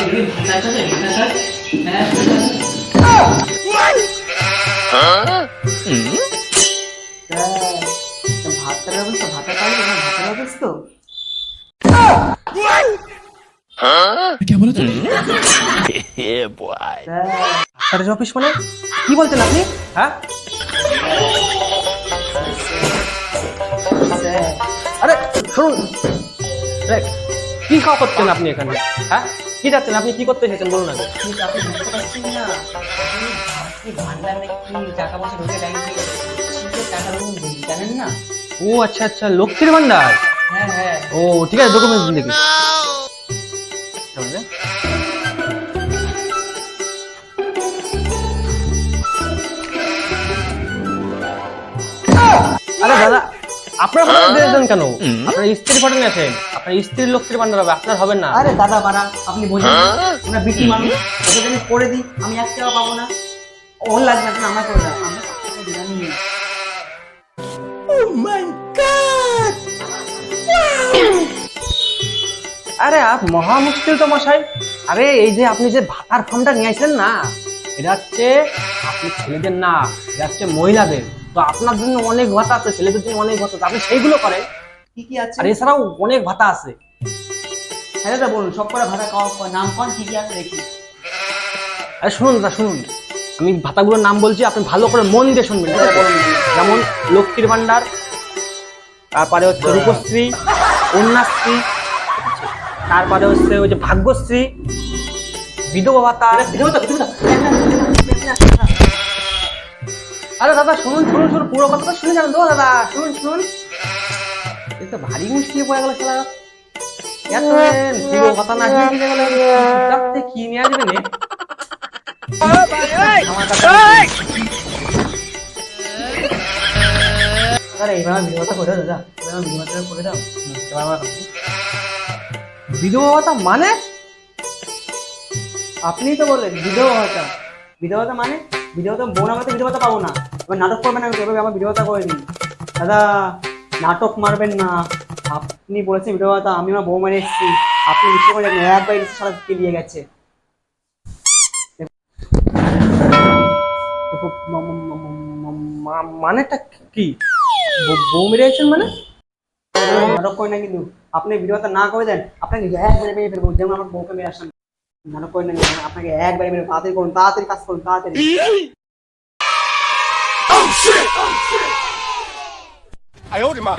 ভাতের ব্যবস্থা, ভাতের পানি, ভাতের ব্যবস্থা। ডাক্তারের অফিস মানে কি বলছেন আপনি? হ্যাঁ, আরে শুনুন, কি খাওয়া করছেন আপনি এখানে? হ্যাঁ, কি যাচ্ছেন আপনি? কি করতে এসেছেন বলুন আগে। আপনি বুঝতে পারছেন না, আপনি ভান্ডারে কি টাকা পয়সা ঢুকে ব্যাংকে শীতের টাকা জানেন না? ও আচ্ছা আচ্ছা, লক্ষ্মীর ভান্ডার। হ্যাঁ হ্যাঁ। ও ঠিক আছে, ডকুমেন্টস দেখি। আরে দাদা, আপনার ভান্ডার দিয়েছেন কেন? আপনার স্ত্রীর ফটো নিয়ে আসেন। আপনার স্ত্রীর লক্ষ্মীর ভান্ডার হবে, আপনার হবে না। আরে দাদা বাড়া, আপনি বোঝেন না, আমরা বিটি মানুষ, ওকে যদি করে দিই আমি 1 টাকা পাবো না। ওর লাগবে না, আমার করে দাও, আমরা জানি। আরে আপ মহা মুশকিল তো মশাই। আরে এই যে আপনি যে ভাতার ফর্মটা নিয়ে আসলেন না, এটা হচ্ছে আপনি ছেলেদের না, এটা হচ্ছে মহিলাদের। তো আপনার জন্য অনেক ভাতা আছে, ছেলেদের জন্য অনেক ভাতা আছে, আপনি সেইগুলো করেন। কি কি আছে? আর এছাড়াও অনেক ভাতা আছে। হ্যাঁ দাদা বলুন, সব করে ভাতা নাম কোন কি কি আছে দেখি। আরে শুনুন দাদা শুনুন, আমি ভাতাগুলোর নাম বলছি, আপনি ভালো করে মন দিয়ে শুনবেন। যেমন লক্ষ্মীর ভান্ডার, তারপরে হচ্ছে রূপশ্রী, কন্যাশ্রী, তারপরে হচ্ছে ওই যে ভাগ্যশ্রী, বিধবা ভাতা। আরে দাদা শুনুন শুনুন শুনুন, পুরো কথাটা শুনে যাবেন তো দাদা, শুনুন শুনুন। এটা তো ভারী মুশকিল পড়ে গেল খেলা। এত পুরো কথা না শুনে গেলে কি নিয়ে আসবেন? বিধবা ভাতা মানে? আপনিই তো বললেন বিধবা ভাতা। বিধবা ভাতা মানে? বিধবা ভাতা বোন, আমাকে বিধবা ভাতা পাবো না। এবার নাটক করবেন না, এভাবে আমার বিধবা ভাতা করে দিন। দাদা নাটক মারবেন না, আপনি বলেছেন বিধবা ভাতা, আমি আমার বউ মেরে এসেছি, আপনি নিশ্চয় করে জানেন, একবার এসে সারা কেলিয়ে গেছে। মানেটা কি? বউ মেরে আছেন মানে? নাটক করে না কিন্তু, আপনি বিধবা ভাতা না করে দেন, আপনাকে একবারে মেরে ফেলবো, যেমন আমার বউকে মেরে আসেন। নাটক করে না, আপনাকে একবারে মেরে, তাড়াতাড়ি করুন, তাড়াতাড়ি কাজ করুন, তাড়াতাড়ি।哎呦我的妈！